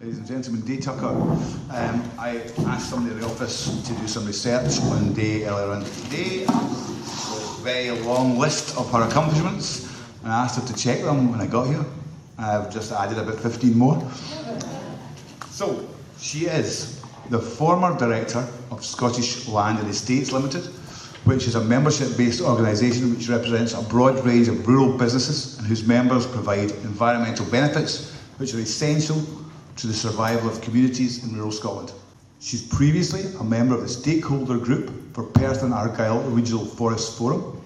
Ladies and gentlemen, Daye Tucker. I asked somebody in the office to do some research on Daye earlier on today. A very long list of her accomplishments, and I asked her to check them when I got here. I've just added about 15 more. So, she is the former director of Scottish Land and Estates Limited, which is a membership-based organisation which represents a broad range of rural businesses and whose members provide environmental benefits which are essential to the survival of communities in rural Scotland. She's previously a member of the stakeholder group for Perth and Argyll Regional Forest Forum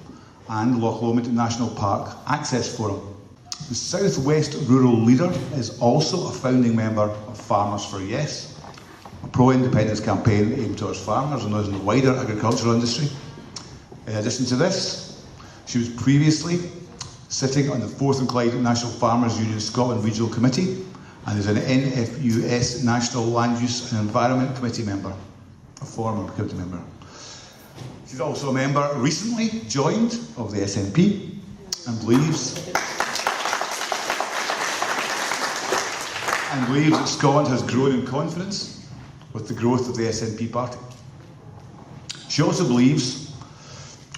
and Loch Lomond National Park Access Forum. The South West Rural Leader is also a founding member of Farmers for Yes, a pro-independence campaign aimed towards farmers and those in the wider agricultural industry. In addition to this, she was previously sitting on the Forth and Clyde National Farmers Union Scotland Regional Committee and is an NFUS National Land Use and Environment Committee member, a former committee member. She's also a member, recently joined, of the SNP and believes that Scotland has grown in confidence with the growth of the SNP party. She also believes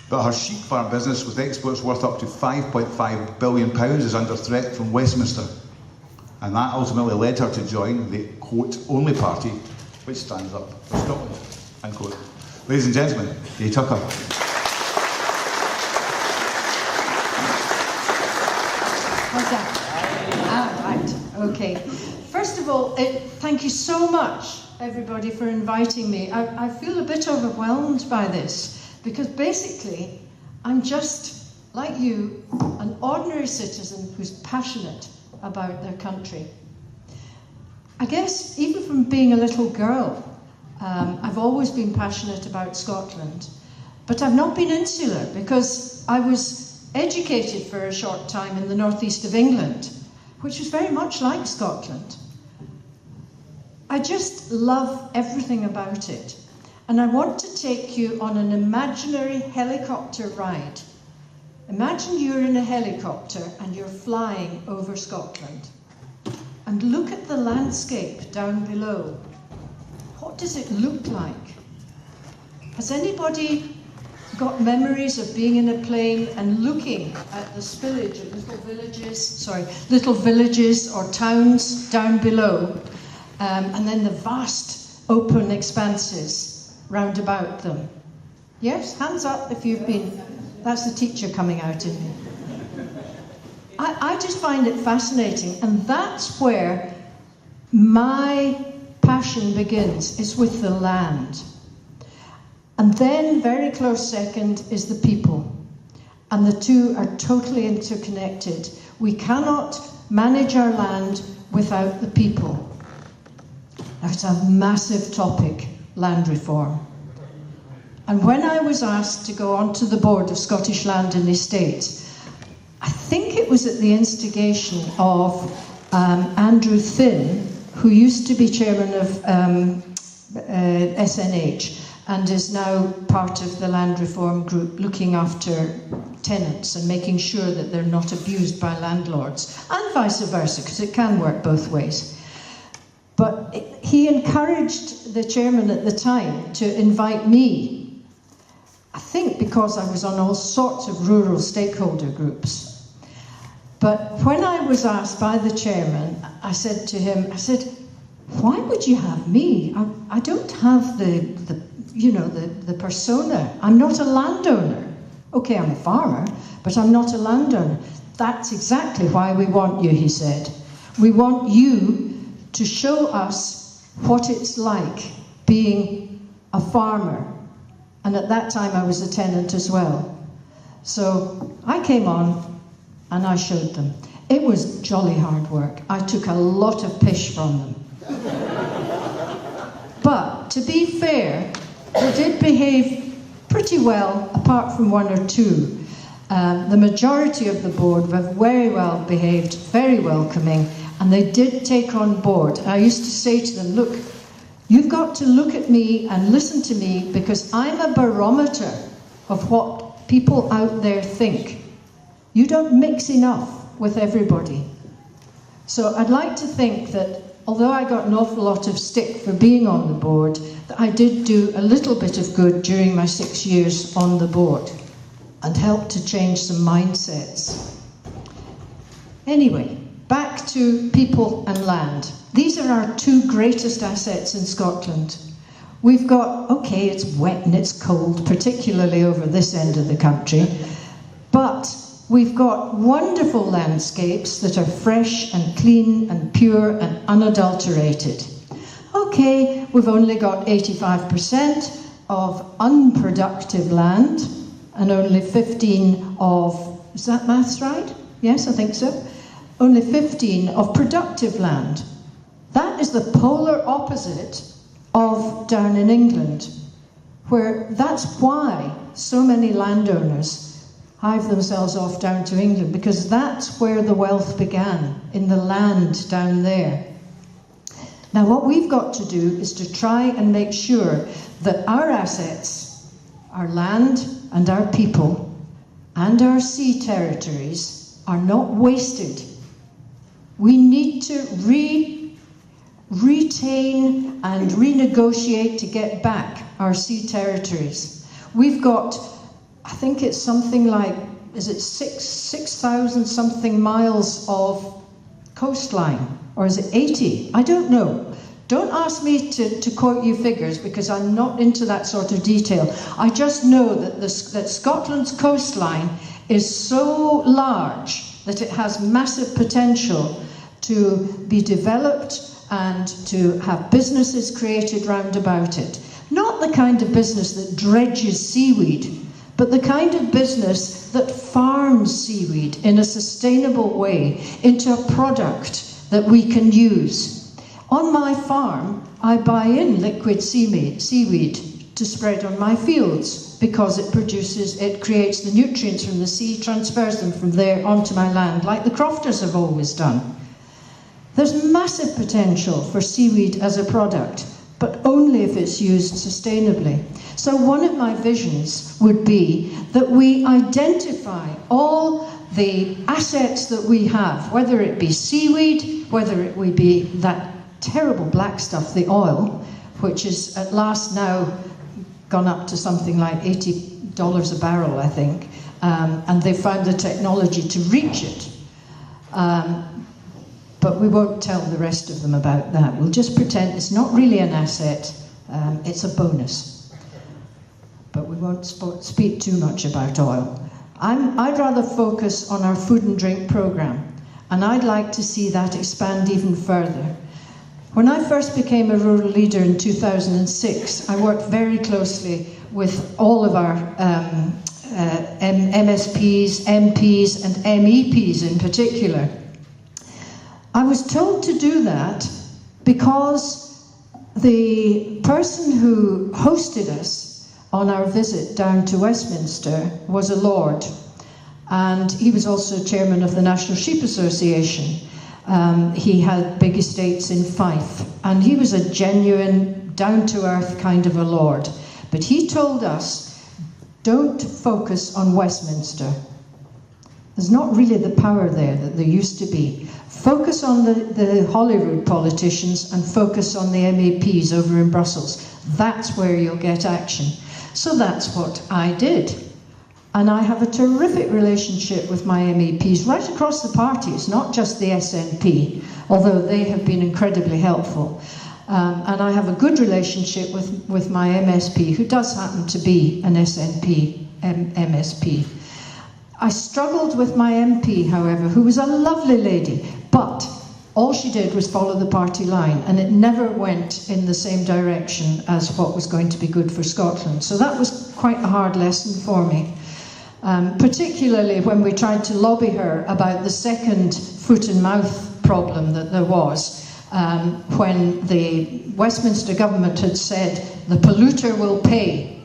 that her sheep farm business with exports worth up to £5.5 billion is under threat from Westminster, and that ultimately led her to join the, quote, only party which stands up for Scotland, unquote. Ladies and gentlemen, Daye Tucker. How's that? Right, okay. First of all, thank you so much, everybody, for inviting me. I feel a bit overwhelmed by this, because basically, I'm just, like you, an ordinary citizen who's passionate about their country. I guess, even from being a little girl, I've always been passionate about Scotland, but I've not been insular, because I was educated for a short time in the northeast of England, which was very much like Scotland. I just love everything about it. And I want to take you on an imaginary helicopter ride. Imagine you're in a helicopter and you're flying over Scotland. And look at the landscape down below. What does it look like? Has anybody got memories of being in a plane and looking at the spillage of little villages or towns down below, and then the vast open expanses round about them? Yes, hands up if you've been. That's the teacher coming out in me. I just find it fascinating, and that's where my passion begins, is with the land. And then, very close second, is the people. And the two are totally interconnected. We cannot manage our land without the people. Now, it's a massive topic, land reform. And when I was asked to go onto the board of Scottish Land and Estates, I think it was at the instigation of Andrew Thinn, who used to be chairman of SNH and is now part of the land reform group looking after tenants and making sure that they're not abused by landlords, and vice versa, because it can work both ways. But he encouraged the chairman at the time to invite me, I think because I was on all sorts of rural stakeholder groups. But when I was asked by the chairman, I said to him, why would you have me? I don't have the persona. I'm not a landowner. Okay, I'm a farmer, but I'm not a landowner. That's exactly why we want you, he said. We want you to show us what it's like being a farmer. And at that time I was a tenant as well. So I came on and I showed them. It was jolly hard work. I took a lot of pish from them. But to be fair, they did behave pretty well, apart from one or two. The majority of the board were very well behaved, very welcoming, and they did take on board. I used to say to them, look, you've got to look at me and listen to me, because I'm a barometer of what people out there think. You don't mix enough with everybody. So I'd like to think that although I got an awful lot of stick for being on the board, that I did do a little bit of good during my 6 years on the board and helped to change some mindsets. Anyway, back to people and land. These are our two greatest assets in Scotland. We've got, okay, it's wet and it's cold, particularly over this end of the country, but we've got wonderful landscapes that are fresh and clean and pure and unadulterated. Okay, we've only got 85% of unproductive land and only 15 of, is that maths right? Yes, I think so. Only 15 of productive land. That is the polar opposite of down in England, where that's why so many landowners hive themselves off down to England, because that's where the wealth began, in the land down there. Now what we've got to do is to try and make sure that our assets, our land and our people and our sea territories are not wasted. We need to retain and renegotiate to get back our sea territories. We've got, I think it's something like, is it 6,000 something miles of coastline, or is it 80? I don't know. Don't ask me to quote you figures, because I'm not into that sort of detail. I just know that that Scotland's coastline is so large that it has massive potential to be developed and to have businesses created round about it. Not the kind of business that dredges seaweed, but the kind of business that farms seaweed in a sustainable way into a product that we can use. On my farm, I buy in liquid seaweed to spread on my fields because it creates the nutrients from the sea, transfers them from there onto my land, like the crofters have always done. There's massive potential for seaweed as a product, but only if it's used sustainably. So one of my visions would be that we identify all the assets that we have, whether it be seaweed, whether it would be that terrible black stuff, the oil, which is at last now gone up to something like $80 a barrel, I think, and they found the technology to reach it. But we won't tell the rest of them about that. We'll just pretend it's not really an asset, it's a bonus. But we won't speak too much about oil. I'd rather focus on our food and drink programme, and I'd like to see that expand even further. When I first became a rural leader in 2006, I worked very closely with all of our MSPs, MPs and MEPs in particular. I was told to do that because the person who hosted us on our visit down to Westminster was a lord, and he was also chairman of the National Sheep Association. He had big estates in Fife, and he was a genuine, down-to-earth kind of a lord. But he told us, don't focus on Westminster. There's not really the power there that there used to be. Focus on the Holyrood politicians and focus on the MEPs over in Brussels. That's where you'll get action. So that's what I did. And I have a terrific relationship with my MEPs right across the parties, not just the SNP, although they have been incredibly helpful. And I have a good relationship with my MSP, who does happen to be an SNP MSP. I struggled with my MP, however, who was a lovely lady, but all she did was follow the party line, and it never went in the same direction as what was going to be good for Scotland. So that was quite a hard lesson for me, particularly when we tried to lobby her about the second foot and mouth problem that there was, when the Westminster government had said the polluter will pay.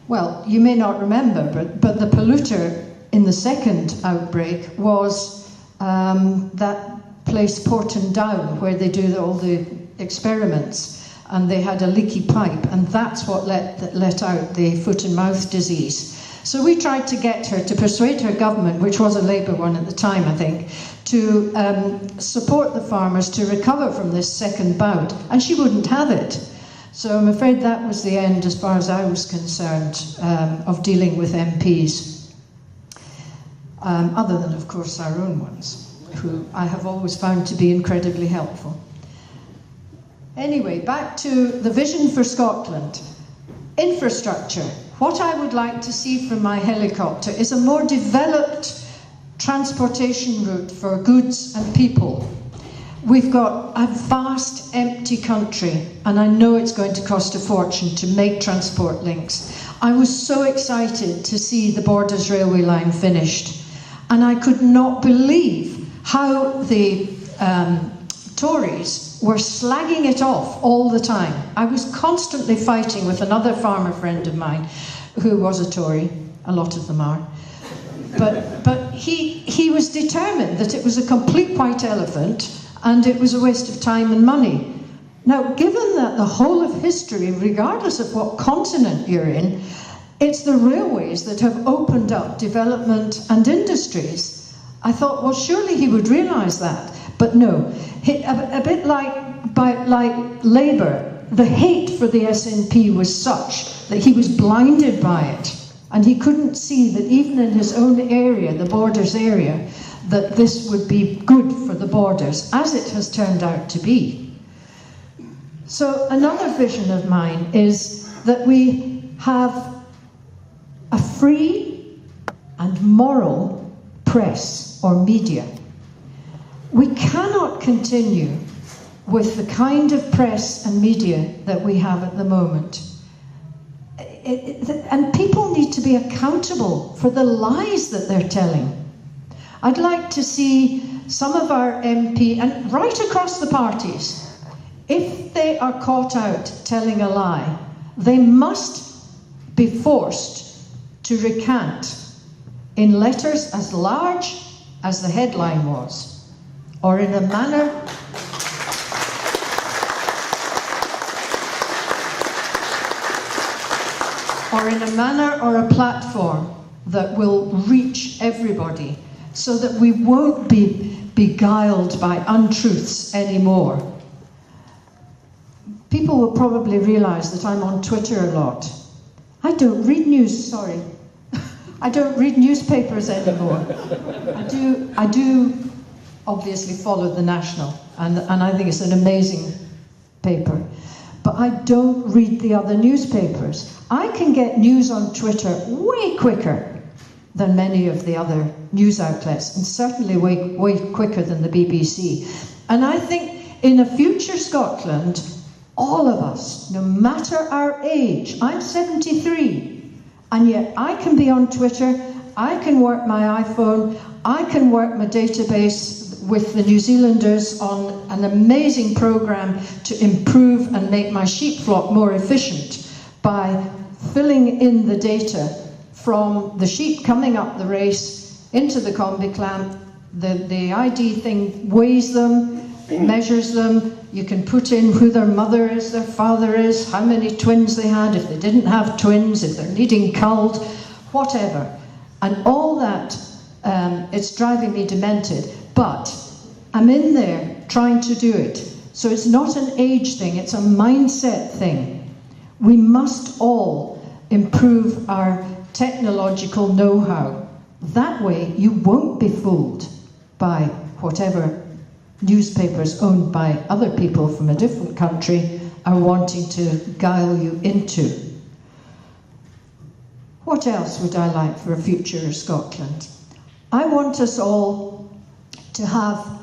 Well, you may not remember, but the polluter in the second outbreak was that place Portendown, where they do all the experiments, and they had a leaky pipe, and that's what let out the foot and mouth disease. So we tried to get her to persuade her government, which was a Labour one at the time, I think, to support the farmers to recover from this second bout, and she wouldn't have it. So I'm afraid that was the end, as far as I was concerned, of dealing with MPs. Other than, of course, our own ones, who I have always found to be incredibly helpful. Anyway, back to the vision for Scotland. Infrastructure. What I would like to see from my helicopter is a more developed transportation route for goods and people. We've got a vast empty country, and I know it's going to cost a fortune to make transport links. I was so excited to see the Borders railway line finished, and I could not believe how the Tories were slagging it off all the time. I was constantly fighting with another farmer friend of mine who was a Tory. A lot of them are. But he was determined that it was a complete white elephant and it was a waste of time and money. Now, given that the whole of history, regardless of what continent you're in, it's the railways that have opened up development and industries, I thought, well, surely he would realise that. But no, a bit like Labour, the hate for the SNP was such that he was blinded by it. And he couldn't see that even in his own area, the Borders area, that this would be good for the Borders, as it has turned out to be. So another vision of mine is that we have a free and moral press or media. We cannot continue with the kind of press and media that we have at the moment. And people need to be accountable for the lies that they're telling. I'd like to see some of our MP, and right across the parties, if they are caught out telling a lie, they must be forced to recant in letters as large as the headline was, or in a manner or a platform that will reach everybody, so that we won't be beguiled by untruths anymore. People will probably realise that I'm on Twitter a lot. I don't read news, sorry. I don't read newspapers anymore. I do obviously follow the National, and I think it's an amazing paper. But I don't read the other newspapers. I can get news on Twitter way quicker than many of the other news outlets, and certainly way quicker than the BBC. And I think in a future Scotland, all of us, no matter our age, I'm 73, and yet I can be on Twitter, I can work my iPhone, I can work my database with the New Zealanders on an amazing programme to improve and make my sheep flock more efficient by filling in the data from the sheep coming up the race into the combi clamp. The ID thing weighs them, measures them. You can put in who their mother is, their father is, how many twins they had, if they didn't have twins, if they're needing culled, whatever. And all that, it's driving me demented. But I'm in there trying to do it. So it's not an age thing, it's a mindset thing. We must all improve our technological know-how. That way you won't be fooled by whatever newspapers owned by other people from a different country are wanting to guile you into. What else would I like for a future of Scotland? I want us all to have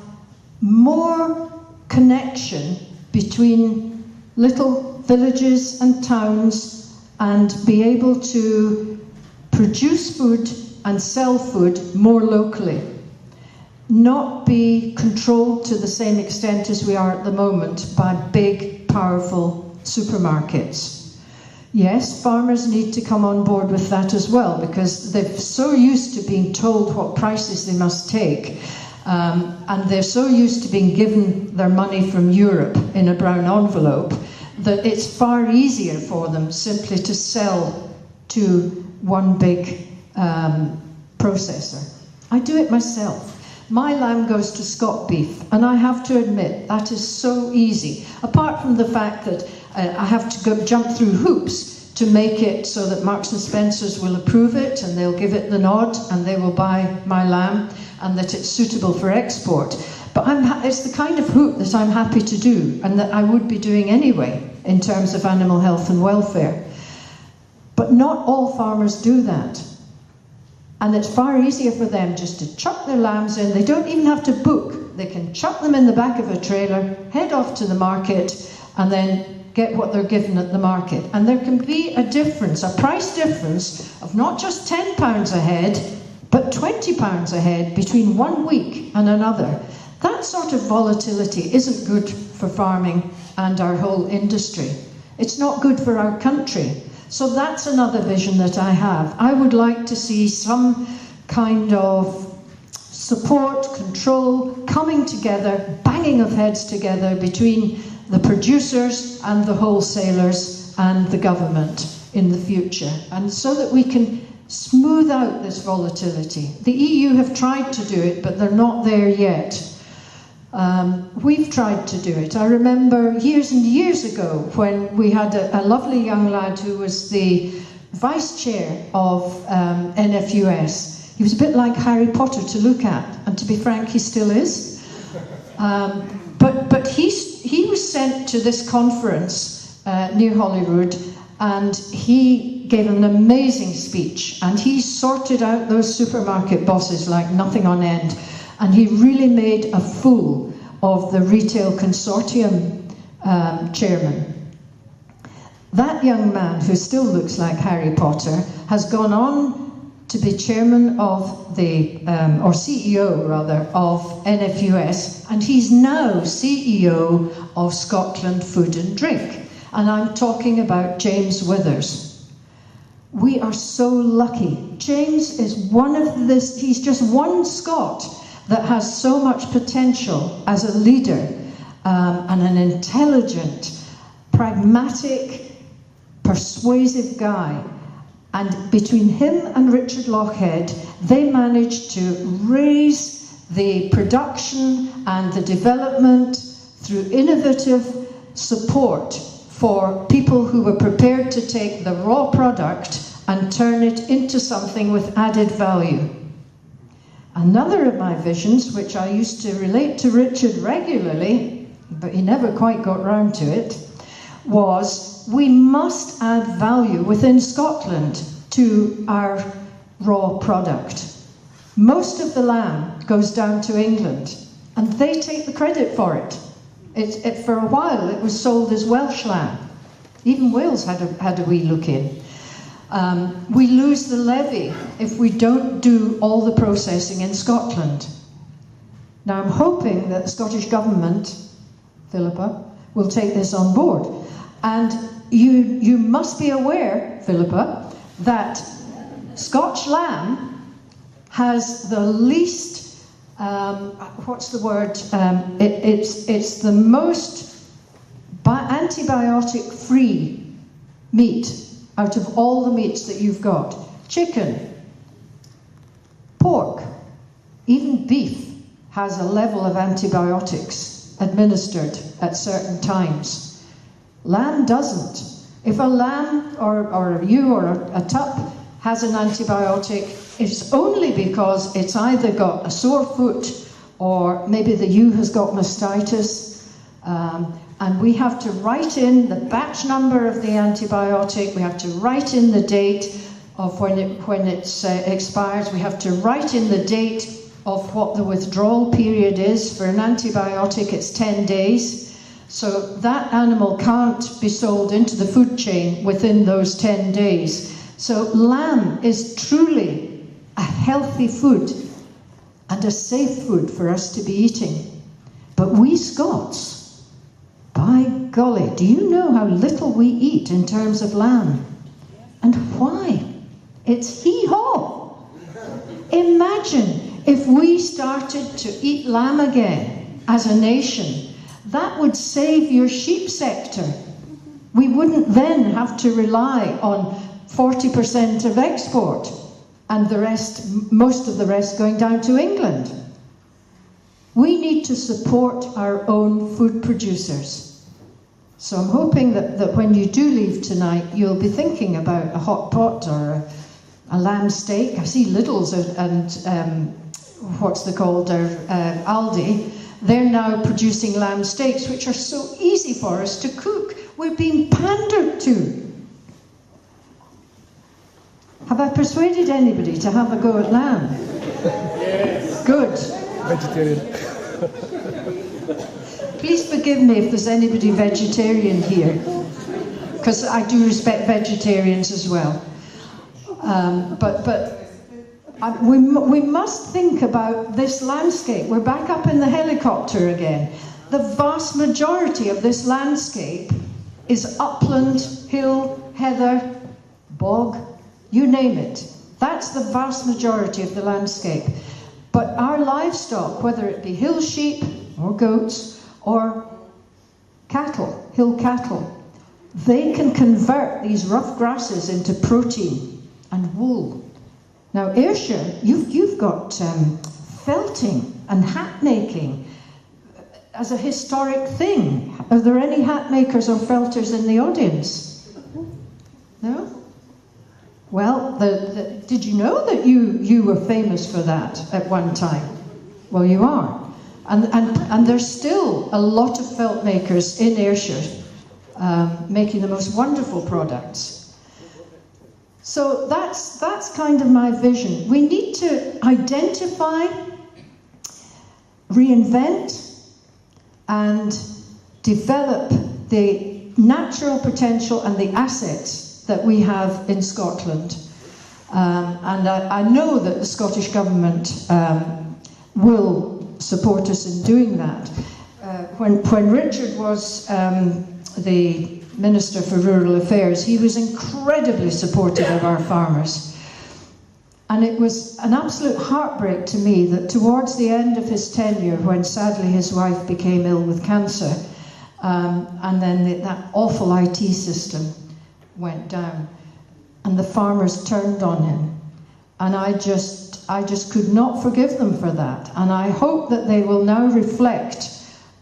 more connection between little villages and towns and be able to produce food and sell food more locally. Not be controlled to the same extent as we are at the moment by big, powerful supermarkets. Yes, farmers need to come on board with that as well, because they're so used to being told what prices they must take, and they're so used to being given their money from Europe in a brown envelope, that it's far easier for them simply to sell to one big processor. I do it myself. My lamb goes to Scott beef, and I have to admit that is so easy. Apart from the fact that I have to jump through hoops to make it so that Marks and Spencer's will approve it, and they'll give it the nod, and they will buy my lamb, and that it's suitable for export. But it's the kind of hoop that I'm happy to do, and that I would be doing anyway in terms of animal health and welfare. But not all farmers do that. And it's far easier for them just to chuck their lambs in. They don't even have to book. They can chuck them in the back of a trailer, head off to the market, and then get what they're given at the market. And there can be a difference, a price difference of not just £10 a head, but £20 a head between 1 week and another. That sort of volatility isn't good for farming and our whole industry. It's not good for our country. So that's another vision that I have. I would like to see some kind of support, control, coming together, banging of heads together between the producers and the wholesalers and the government in the future. And so that we can smooth out this volatility. The EU have tried to do it, but they're not there yet. We've tried to do it. I remember years and years ago when we had a lovely young lad who was the vice chair of NFUS. He was a bit like Harry Potter to look at, and to be frank, he still is. But he was sent to this conference near Holyrood, and he gave an amazing speech, and he sorted out those supermarket bosses like nothing on end. And he really made a fool of the retail consortium chairman. That young man, who still looks like Harry Potter, has gone on to be chairman of the, or CEO rather, of NFUS, and he's now CEO of Scotland Food and Drink. And I'm talking about James Withers. We are so lucky. James is he's just one Scot that has so much potential as a leader and an intelligent, pragmatic, persuasive guy. And between him and Richard Lochhead, they managed to raise the production and the development through innovative support for people who were prepared to take the raw product and turn it into something with added value. Another of my visions, which I used to relate to Richard regularly, but he never quite got round to it, was we must add value within Scotland to our raw product. Most of the lamb goes down to England, and they take the credit for it. For a while, it was sold as Welsh lamb. Even Wales had a wee look in. We lose the levy if we don't do all the processing in Scotland. Now, I'm hoping that the Scottish Government, Philippa, will take this on board. And you must be aware, Philippa, that Scotch lamb has the least, what's the word? It's the most antibiotic-free meat out of all the meats that you've got. Chicken, pork, even beef has a level of antibiotics administered at certain times. Lamb doesn't. If a lamb or a ewe or a tup has an antibiotic, it's only because it's either got a sore foot or maybe the ewe has got mastitis. And we have to write in the batch number of the antibiotic, we have to write in the date of when it expires, we have to write in the date of what the withdrawal period is. For an antibiotic, it's 10 days. So that animal can't be sold into the food chain within those 10 days. So lamb is truly a healthy food and a safe food for us to be eating. But we Scots, by golly, do you know how little we eat in terms of lamb? And why? It's hee-haw. Imagine if we started to eat lamb again as a nation. That would save your sheep sector. We wouldn't then have to rely on 40% of export and the rest, most of the rest going down to England. We need to support our own food producers. So I'm hoping that when you do leave tonight, you'll be thinking about a hot pot or a lamb steak. I see Lidl's and what's they called, Aldi. They're now producing lamb steaks, which are so easy for us to cook. We're being pandered to. Have I persuaded anybody to have a go at lamb? Yes. Good. Vegetarian. Please forgive me if there's anybody vegetarian here, because I do respect vegetarians as well. We must think about this landscape. We're back up in the helicopter again. The vast majority of this landscape is upland, hill, heather, bog, you name it. That's the vast majority of the landscape. But our livestock, whether it be hill sheep or goats or cattle, hill cattle, they can convert these rough grasses into protein and wool. Now, Ayrshire, you've got felting and hat making as a historic thing. Are there any hat makers or felters in the audience? No? Well, did you know that you were famous for that at one time? Well, you are. And there's still a lot of felt makers in Ayrshire making the most wonderful products. So that's kind of my vision. We need to identify, reinvent, and develop the natural potential and the assets that we have in Scotland. And I know that the Scottish Government will support us in doing that. When Richard was the Minister for Rural Affairs, he was incredibly supportive of our farmers. And it was an absolute heartbreak to me that towards the end of his tenure, when sadly his wife became ill with cancer, and then that awful IT system went down, and the farmers turned on him. And I just could not forgive them for that. And I hope that they will now reflect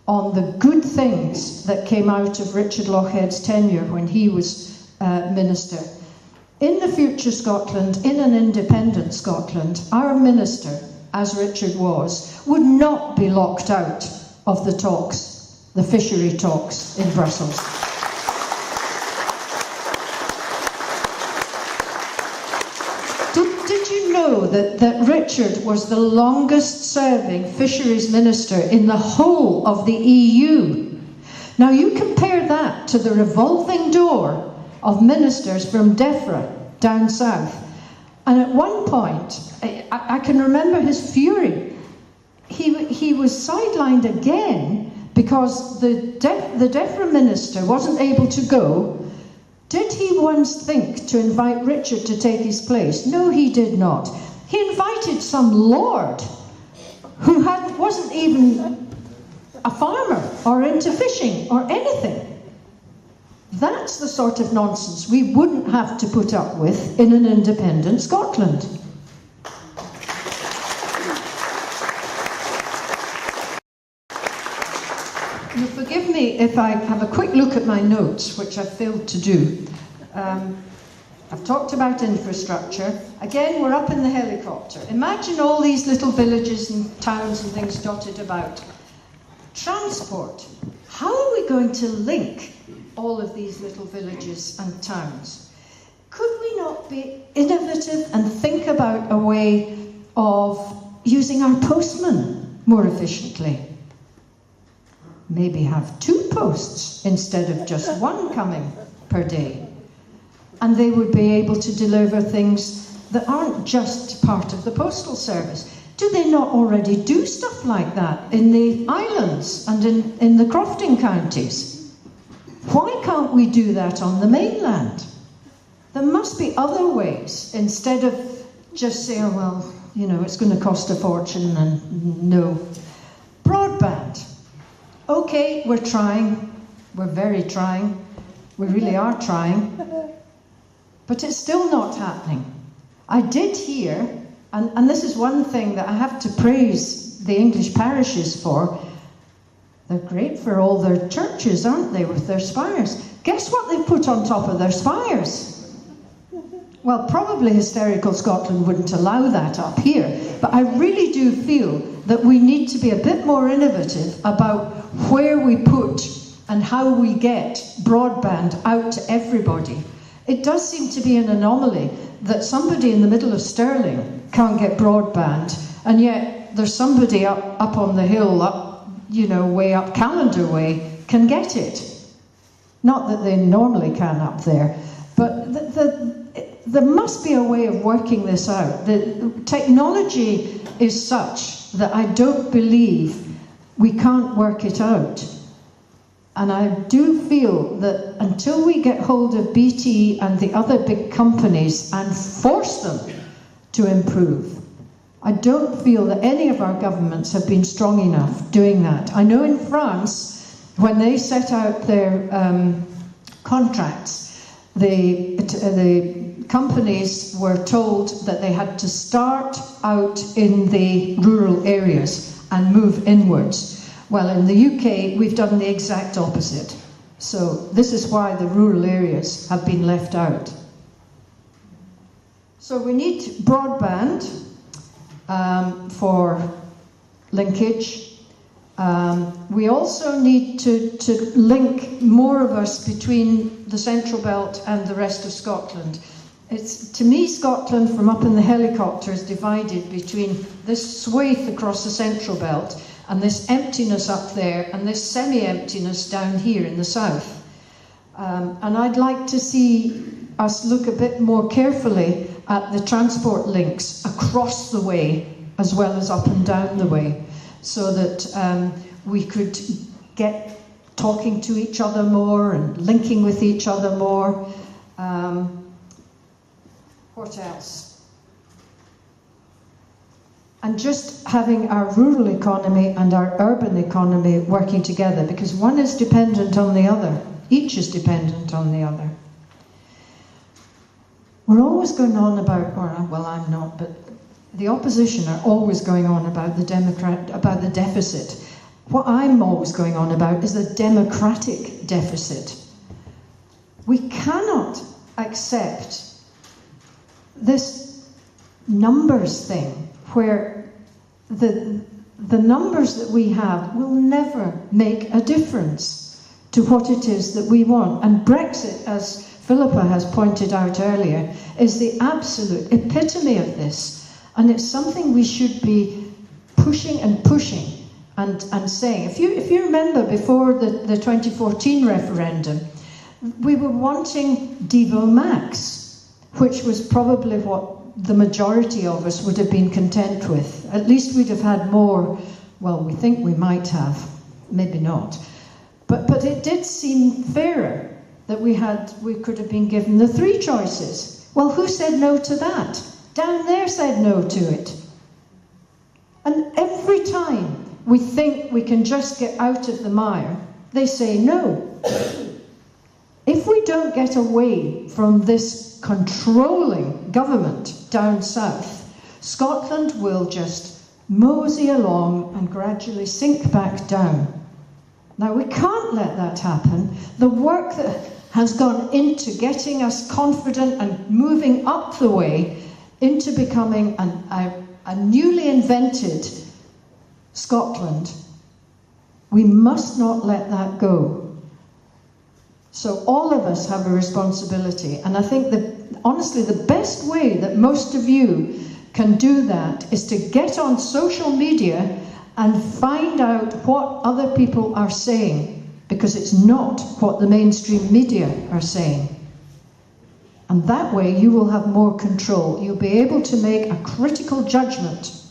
on the good things that came out of Richard Lochhead's tenure when he was Minister. In the future Scotland, in an independent Scotland, our Minister, as Richard was, would not be locked out of the talks, the fishery talks in Brussels. Did you know that Richard was the longest serving fisheries minister in the whole of the EU? Now you compare that to the revolving door of ministers from Defra down south. And at one point, I can remember his fury. He was sidelined again because the Defra minister wasn't able to go. Did he once think to invite Richard to take his place? No, he did not. He invited some lord who wasn't even a farmer or into fishing or anything. That's the sort of nonsense we wouldn't have to put up with in an independent Scotland. You'll forgive me if I have a quick look at my notes, which I failed to do. I've talked about infrastructure. Again, we're up in the helicopter. Imagine all these little villages and towns and things dotted about. Transport. How are we going to link all of these little villages and towns? Could we not be innovative and think about a way of using our postmen more efficiently? Maybe have 2 posts instead of just 1 coming per day. And they would be able to deliver things that aren't just part of the postal service. Do they not already do stuff like that in the islands and in the crofting counties? Why can't we do that on the mainland? There must be other ways, instead of just saying, oh, well, you know, it's going to cost a fortune and no. Broadband. Okay, we're trying. We're very trying. We really are trying. But it's still not happening. I did hear, and this is one thing that I have to praise use the English parishes for, they're great for all their churches, aren't they, with their spires? Guess what they put on top of their spires? Well, probably Hysterical Scotland wouldn't allow that up here, but I really do feel that we need to be a bit more innovative about where we put and how we get broadband out to everybody. It does seem to be an anomaly that somebody in the middle of Stirling can't get broadband, and yet there's somebody up on the hill, way up Calendar Way, can get it. Not that they normally can up there, but there must be a way of working this out. The technology is such that I don't believe we can't work it out. And I do feel that until we get hold of BT and the other big companies and force them to improve, I don't feel that any of our governments have been strong enough doing that. I know in France, when they set out their contracts, the companies were told that they had to start out in the rural areas and move inwards. Well, in the UK, we've done the exact opposite. So this is why the rural areas have been left out. So we need broadband for linkage. We also need to link more of us between the Central Belt and the rest of Scotland. To me, Scotland, from up in the helicopter, is divided between this swathe across the Central Belt and this emptiness up there and this semi-emptiness down here in the south. And I'd like to see us look a bit more carefully at the transport links across the way as well as up and down the way, so that we could get talking to each other more and linking with each other more. What else? And just having our rural economy and our urban economy working together, because one is dependent on the other. Each is dependent on the other. We're always going on about, well, I'm not, but the opposition are always going on about the deficit. What I'm always going on about is the democratic deficit. We cannot accept this numbers thing where the numbers that we have will never make a difference to what it is that we want. And Brexit, as Philippa has pointed out earlier, is the absolute epitome of this. And it's something we should be pushing and saying. If you remember before the 2014 referendum, we were wanting Devo Max, which was probably what the majority of us would have been content with. At least we'd have had more, well, we think we might have, maybe not. But it did seem fairer that we could have been given the three choices. Well, who said no to that? Down there said no to it. And every time we think we can just get out of the mire, they say no. If we don't get away from this controlling government down south, Scotland will just mosey along and gradually sink back down. Now, we can't let that happen. The work that has gone into getting us confident and moving up the way into becoming a newly invented Scotland, we must not let that go. So all of us have a responsibility, and I think that honestly the best way that most of you can do that is to get on social media and find out what other people are saying, because it's not what the mainstream media are saying. And that way you will have more control. You'll be able to make a critical judgment.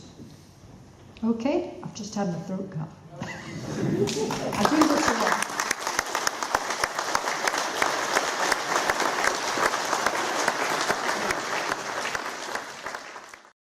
Okay? I've just had my throat cut.